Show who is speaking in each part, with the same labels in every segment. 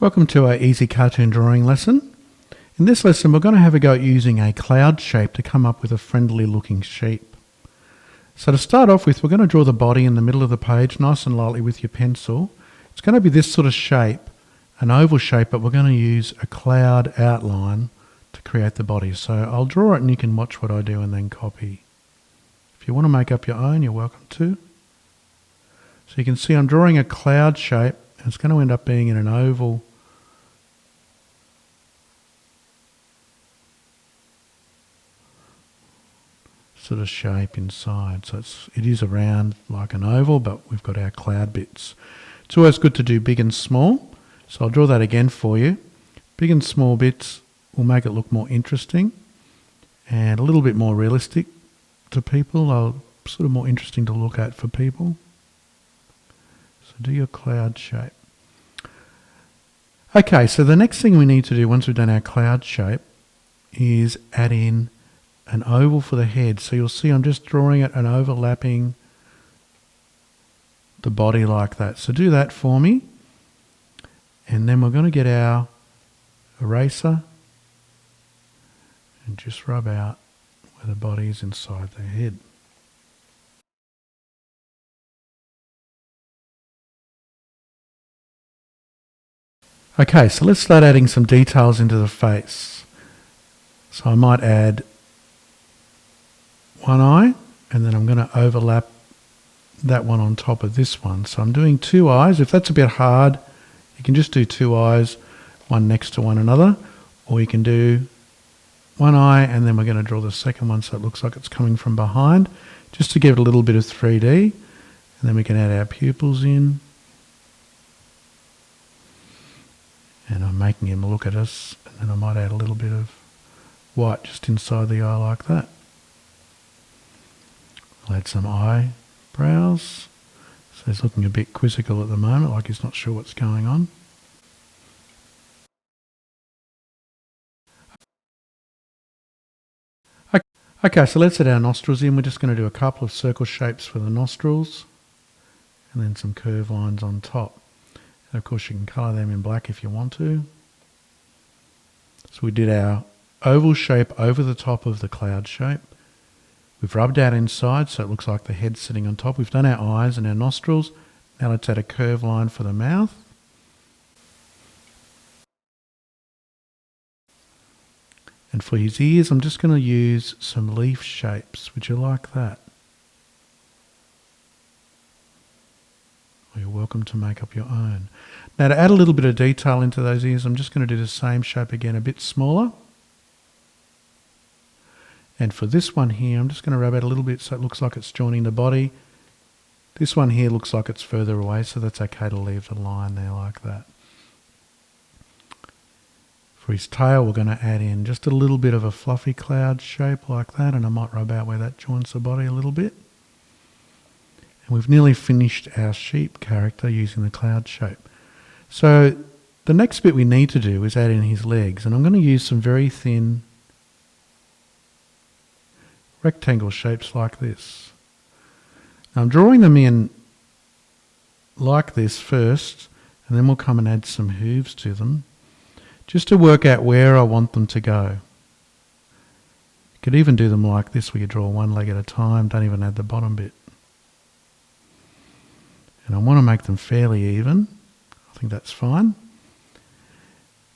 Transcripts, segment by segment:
Speaker 1: Welcome to our easy cartoon drawing lesson. In this lesson we're going to have a go at using a cloud shape to come up with a friendly looking sheep. So to start off with, we're going to draw the body in the middle of the page nice and lightly with your pencil. It's going to be this sort of shape, an oval shape, but we're going to use a cloud outline to create the body. So I'll draw it and you can watch what I do and then copy. If you want to make up your own, you're welcome to. So you can see I'm drawing a cloud shape. It's going to end up being in an oval sort of shape inside. So it is around like an oval, but we've got our cloud bits. It's always good to do big and small. So I'll draw that again for you. Big and small bits will make it look more interesting and a little bit more realistic to people, sort of more interesting to look at for people. So do your cloud shape. Okay, so the next thing we need to do once we've done our cloud shape is add in an oval for the head. So you'll see I'm just drawing it and overlapping the body like that. So do that for me. And then we're going to get our eraser and just rub out where the body is inside the head. Okay, so let's start adding some details into the face. So I might add one eye, and then I'm going to overlap that one on top of this one. So I'm doing two eyes. If that's a bit hard, you can just do two eyes, one next to one another, or you can do one eye and then we're going to draw the second one so it looks like it's coming from behind, just to give it a little bit of 3D. And then we can add our pupils in. And I'm making him look at us, and then I might add a little bit of white just inside the eye like that. I'll add some eyebrows. So he's looking a bit quizzical at the moment, like he's not sure what's going on. Okay, so let's add our nostrils in. We're just going to do a couple of circle shapes for the nostrils and then some curved lines on top. And of course you can colour them in black if you want to. So we did our oval shape over the top of the cloud shape. We've rubbed out inside so it looks like the head's sitting on top. We've done our eyes and our nostrils. Now let's add a curved line for the mouth. And for his ears, I'm just going to use some leaf shapes. Would you like that? Well, you're welcome to make up your own. Now to add a little bit of detail into those ears, I'm just going to do the same shape again, a bit smaller. And for this one here, I'm just going to rub out a little bit so it looks like it's joining the body. This one here looks like it's further away, so that's okay to leave the line there like that. For his tail, we're going to add in just a little bit of a fluffy cloud shape like that, and I might rub out where that joins the body a little bit. And we've nearly finished our sheep character using the cloud shape. So the next bit we need to do is add in his legs, and I'm going to use some very thin rectangle shapes like this. Now I'm drawing them in like this first, and then we'll come and add some hooves to them, just to work out where I want them to go. You could even do them like this, where you draw one leg at a time, don't even add the bottom bit. And I want to make them fairly even. I think that's fine.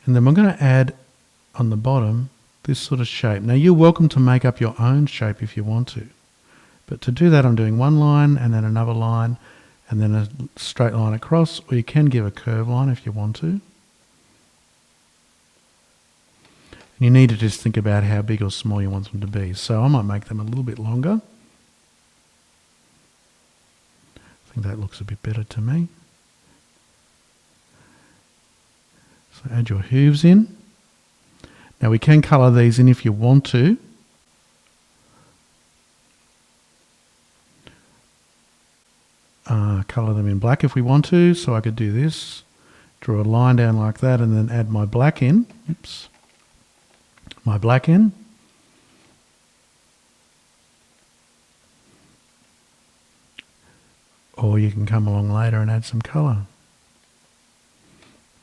Speaker 1: And then we're going to add on the bottom this sort of shape. Now you're welcome to make up your own shape if you want to. But to do that I'm doing one line and then another line and then a straight line across, or you can give a curved line if you want to. And you need to just think about how big or small you want them to be. So I might make them a little bit longer. I think that looks a bit better to me. So add your hooves in. Now we can colour these in if you want to. Colour them in black if we want to. So I could do this, draw a line down like that and then add my black in. Oops. My black in. Or you can come along later and add some colour.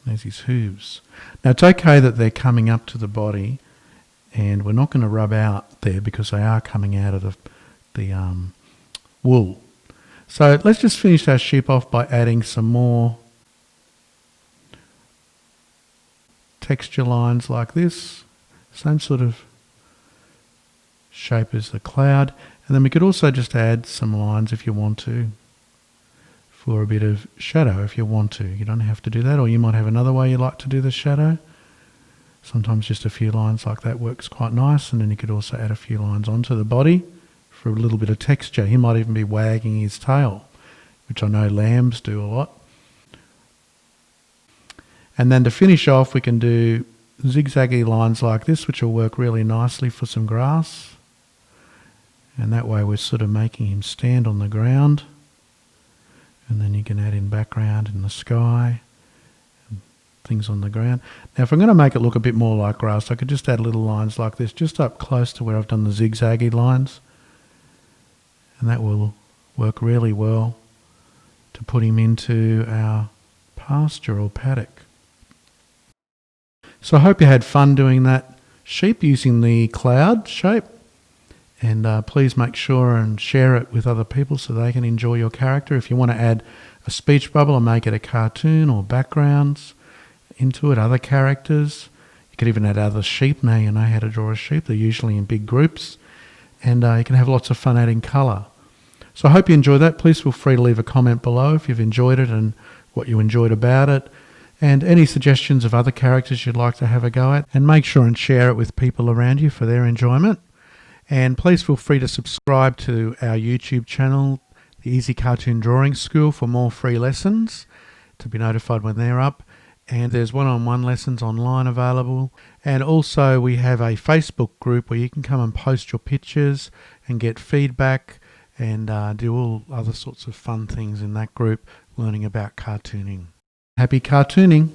Speaker 1: There's his hooves. Now it's okay that they're coming up to the body, and we're not going to rub out there because they are coming out of the wool. So let's just finish our sheep off by adding some more texture lines like this. Same sort of shape as the cloud. And then we could also just add some lines if you want to, for a bit of shadow if you want to. You don't have to do that, or you might have another way you like to do the shadow. Sometimes just a few lines like that works quite nice, and then you could also add a few lines onto the body for a little bit of texture. He might even be wagging his tail, which I know lambs do a lot. And then to finish off, we can do zigzaggy lines like this, which will work really nicely for some grass. And that way we're sort of making him stand on the ground. And then you can add in background in the sky and things on the ground. Now if I'm going to make it look a bit more like grass, I could just add little lines like this, just up close to where I've done the zigzaggy lines. And that will work really well to put him into our pasture or paddock. So I hope you had fun doing that sheep using the cloud shape. And please make sure and share it with other people so they can enjoy your character. If you want to add a speech bubble and make it a cartoon or backgrounds into it, other characters. You could even add other sheep. Now you know how to draw a sheep. They're usually in big groups. And you can have lots of fun adding colour. So I hope you enjoyed that. Please feel free to leave a comment below if you've enjoyed it and what you enjoyed about it. And any suggestions of other characters you'd like to have a go at. And make sure and share it with people around you for their enjoyment. And please feel free to subscribe to our YouTube channel, the Easy Cartoon Drawing School, for more free lessons, to be notified when they're up. And there's one-on-one lessons online available. And also we have a Facebook group where you can come and post your pictures and get feedback and do all other sorts of fun things in that group, learning about cartooning. Happy cartooning!